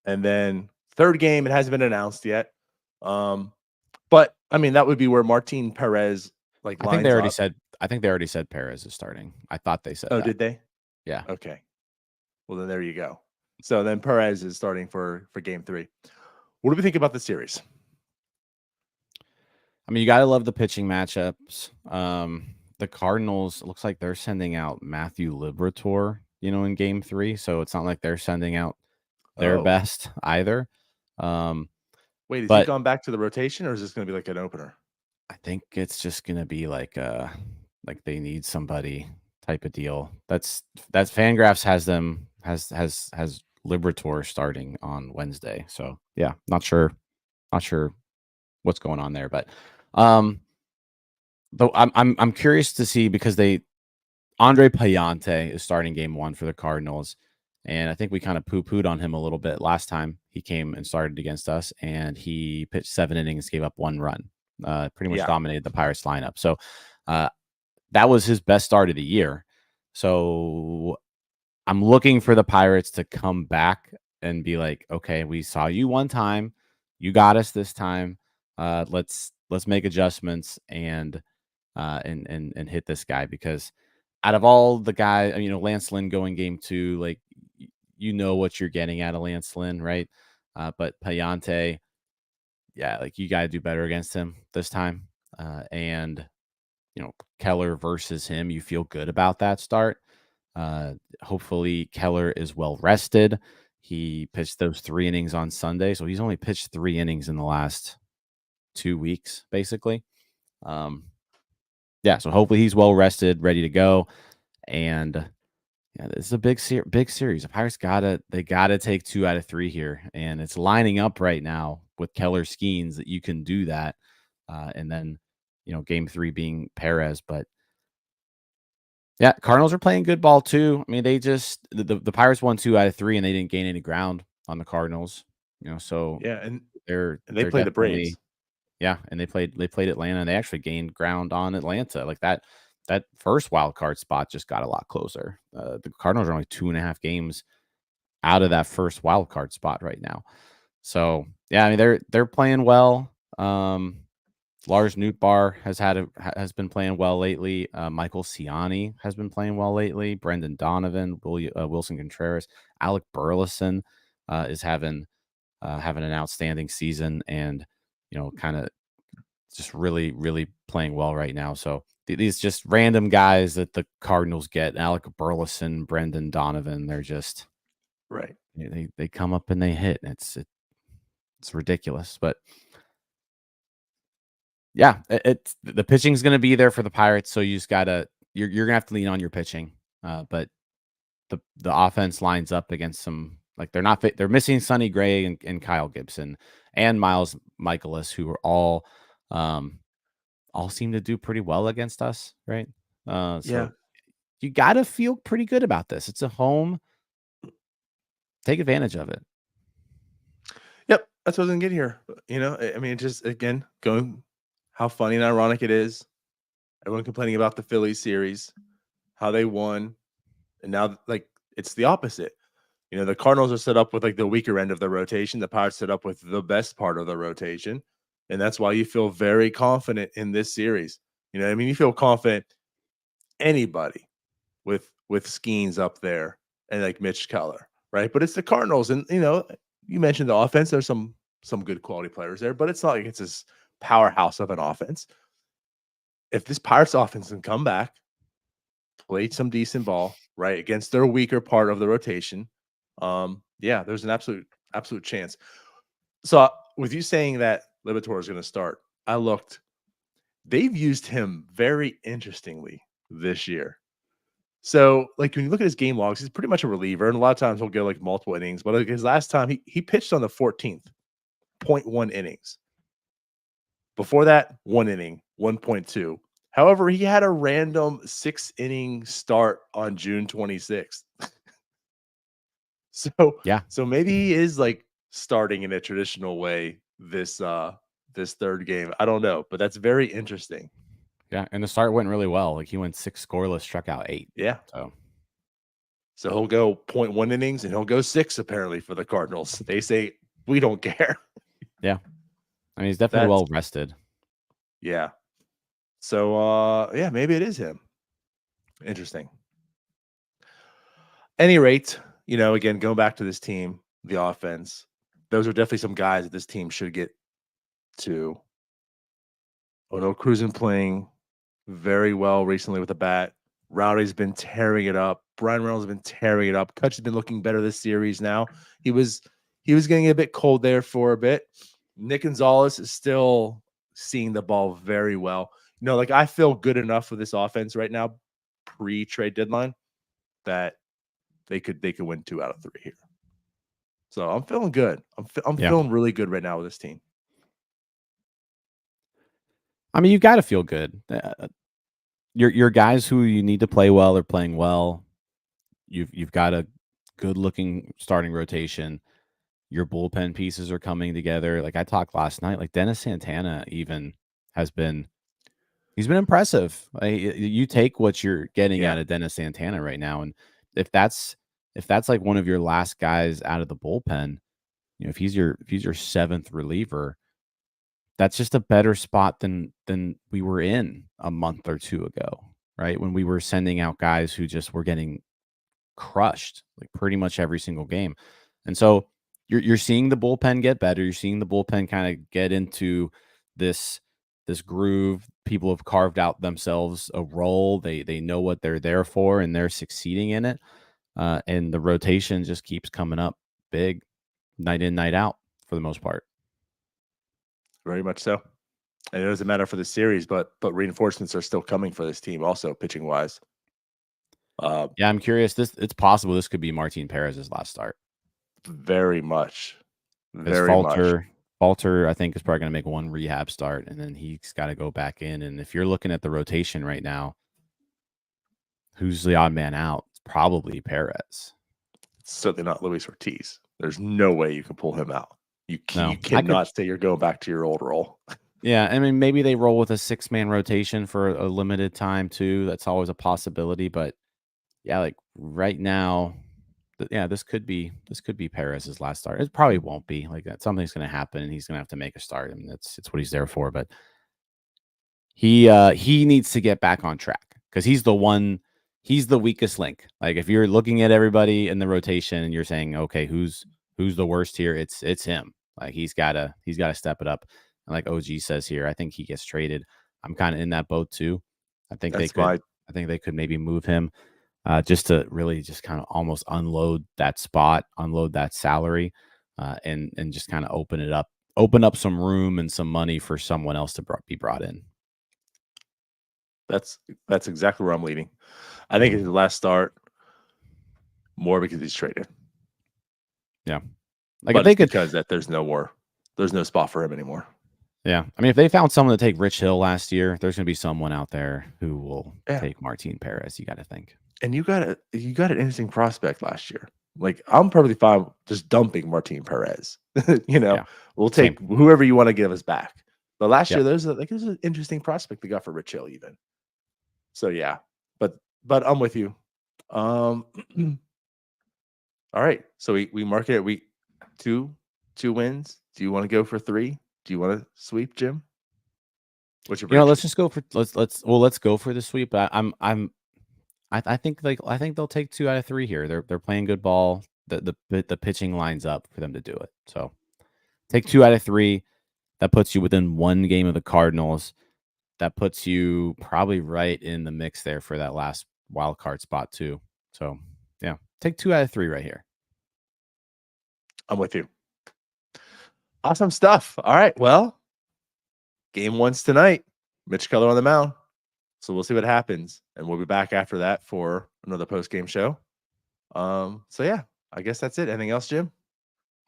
and then third game, it hasn't been announced yet. But I mean, that would be where Martin Perez I think they already said Perez is starting. I thought they said Oh, that. did they? Yeah. Okay. Well, then there you go. So then Perez is starting for game 3. What do we think about the series? I mean, you got to love the pitching matchups. The Cardinals, it looks like they're sending out Matthew Liberatore, in game 3. So it's not like they're sending out their best either. Wait, has he but gone back to the rotation, or is this going to be like an opener? I think it's just going to be like they need somebody type of deal. That's Fangraphs has Liberatore starting on Wednesday. So yeah, not sure what's going on there, but though I'm curious to see, because Andre Payante is starting game 1 for the Cardinals, and I think we kind of poo-pooed on him a little bit last time he came and started against us, and he pitched 7 innings, gave up 1 run, pretty much dominated the Pirates lineup. So that was his best start of the year. So I'm looking for the Pirates to come back and be like, okay, we saw you one time, you got us this time. Let's make adjustments and hit this guy, because out of all the guys, Lance Lynn going game 2, like, what you're getting out of Lance Lynn, right? But Payante, yeah, like, you got to do better against him this time. And Keller versus him, you feel good about that start. Hopefully Keller is well rested. He pitched those 3 innings on Sunday, so he's only pitched 3 innings in the last 2 weeks, basically. Yeah, so hopefully he's well rested, ready to go. And yeah, this is a big series. The Pirates gotta take 2 out of 3 here, and it's lining up right now with Keller Skeens that you can do that. And then game 3 being Perez. But yeah, Cardinals are playing good ball too. I mean, they just the Pirates won 2 out of 3, and they didn't gain any ground on the Cardinals. So yeah, and they play the Braves. Yeah, and they played Atlanta, and they actually gained ground on Atlanta. Like that first wild card spot just got a lot closer. The Cardinals are only 2.5 games out of that first wild card spot right now. So yeah, I mean, they're playing well. Lars Nootbaar has been playing well lately. Michael Ciani has been playing well lately. Brendan Donovan, Wilson Contreras, Alec Burleson is having an outstanding season, and kind of just really, really playing well right now. So these just random guys that the Cardinals get, Alec Burleson, Brendan Donovan, they're just right. They come up and they hit. It's ridiculous, but yeah, the pitching's going to be there for the Pirates. So you just gotta you're gonna have to lean on your pitching. But the offense lines up against some, like, they're missing Sonny Gray and Kyle Gibson and Miles Michaelis, who are all seem to do pretty well against us, right? So you got to feel pretty good about this. It's a home. Take advantage of it. Yep, that's what I was gonna get here. I mean, just again going how funny and ironic it is. Everyone complaining about the Phillies series, how they won, and now like it's the opposite. The Cardinals are set up with like the weaker end of the rotation. The Pirates set up with the best part of the rotation, and that's why you feel very confident in this series. I mean, you feel confident anybody with Skeens up there and like Mitch Keller, right? But it's the Cardinals, and you mentioned the offense. There's some good quality players there, but it's not like it's this powerhouse of an offense. If this Pirates offense can come back, play some decent ball, right, against their weaker part of the rotation, yeah, there's an absolute chance. So with you saying that Liberatore is going to start, I looked. They've used him very interestingly this year. So, like when you look at his game logs, he's pretty much a reliever, and a lot of times he'll get like multiple innings. But like his last time, he pitched on the 14th, 0.1 innings. Before that, 1 inning, 1.2. However, he had a random 6-inning start on June 26th. So maybe he is like starting in a traditional way this third game. I don't know, but that's very interesting. Yeah, and the start went really well. Like he went 6 scoreless, struck out 8. Yeah. So he'll go 0.1 innings and he'll go 6 apparently for the Cardinals. They say we don't care. Yeah. I mean, he's definitely well rested. Yeah. So yeah, maybe it is him. Interesting. Any rate, again, going back to this team, the offense, those are definitely some guys that this team should get to. Odell Cruzan playing very well recently with the bat. Rowdy's been tearing it up. Brian Reynolds has been tearing it up. Kutch has been looking better this series now. He was getting a bit cold there for a bit. Nick Gonzalez is still seeing the ball very well. Like I feel good enough with this offense right now, pre-trade deadline, that they could win 2 out of 3 here. So I'm feeling good. I'm feeling really good right now with this team. I mean, you got to feel good. Your guys who you need to play well are playing well. You've got a good looking starting rotation. Your bullpen pieces are coming together. Like I talked last night, like Dennis Santana even he's been impressive. You take what you're getting out of Dennis Santana right now, and if that's like one of your last guys out of the bullpen, if he's your 7th reliever, that's just a better spot than we were in a month or 2 ago, right? When we were sending out guys who just were getting crushed like pretty much every single game. And so you're seeing the bullpen get better. You're seeing the bullpen kind of get into this groove. People have carved out themselves a role. They know what they're there for, and they're succeeding in it. And the rotation just keeps coming up big, night in, night out for the most part. Very much so. And it doesn't matter for the series, but reinforcements are still coming for this team, also pitching wise. Yeah, I'm curious. It's possible this could be Martin Perez's last start. Very much. Falter, I think, is probably going to make 1 rehab start, and then he's got to go back in. And if you're looking at the rotation right now, who's the odd man out? It's probably Perez. It's certainly not Luis Ortiz. There's no way you can pull him out. You cannot say you're going back to your old role. Yeah, I mean, maybe they roll with a 6-man rotation for a limited time too. That's always a possibility. But yeah, like right now, this could be Perez's last start. It probably won't be like that. Something's going to happen, and he's going to have to make a start. I mean, it's what he's there for. But he needs to get back on track because he's the weakest link. Like if you're looking at everybody in the rotation and you're saying, okay, who's the worst here? It's him. Like he's gotta step it up. And like OG says here, I think he gets traded. I'm kind of in that boat too. I think they could maybe move him just to really just kind of almost unload that spot, unload that salary, and just kind of open up some room and some money for someone else to be brought in. That's exactly where I'm leading. I think it's the last start more because he's traded. Yeah. Like but because that there's no spot for him anymore. Yeah. I mean, if they found someone to take Rich Hill last year, there's going to be someone out there who will take Martin Perez. You got to think. And you got an interesting prospect last year. Like I'm probably fine just dumping Martin Perez. We'll take whoever you want to give us back. But last year there's an interesting prospect they got for Rich Hill even. So yeah, but I'm with you. All right. So we mark it at week 2 wins. Do you want to go for 3? Do you want to sweep, Jim? What's your let's just go for let's go for the sweep. I think they'll take 2 out of 3 here. They're playing good ball. the pitching lines up for them to do it. So take 2 out of 3. That puts you within 1 game of the Cardinals. That puts you probably right in the mix there for that last wild card spot too. So yeah, take 2 out of 3 right here. I'm with you. Awesome stuff. All right. Well, game 1's tonight. Mitch Keller on the mound. So we'll see what happens. And we'll be back after that for another post-game show. So yeah, I guess that's it. Anything else, Jim?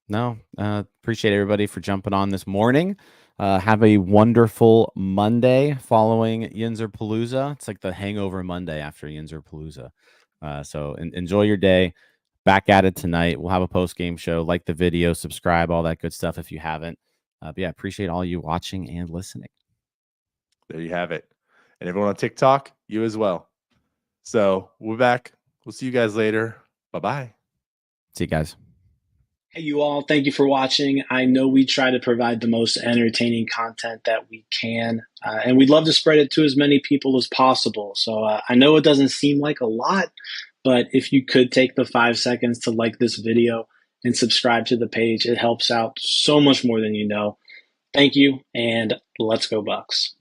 No. Appreciate everybody for jumping on this morning. Have a wonderful Monday following Yinzerpalooza. It's like the hangover Monday after Yinzerpalooza. So enjoy your day. Back at it tonight. We'll have a post-game show. Like the video, subscribe, all that good stuff if you haven't. But yeah, appreciate all you watching and listening. There you have it. And everyone on TikTok, you as well. So we'll be back. We'll see you guys later. Bye-bye. See you guys. Hey, you all. Thank you for watching. I know we try to provide the most entertaining content that we can, and we'd love to spread it to as many people as possible. So I know it doesn't seem like a lot, but if you could take the 5 seconds to like this video and subscribe to the page, it helps out so much more than you know. Thank you, and let's go Bucs.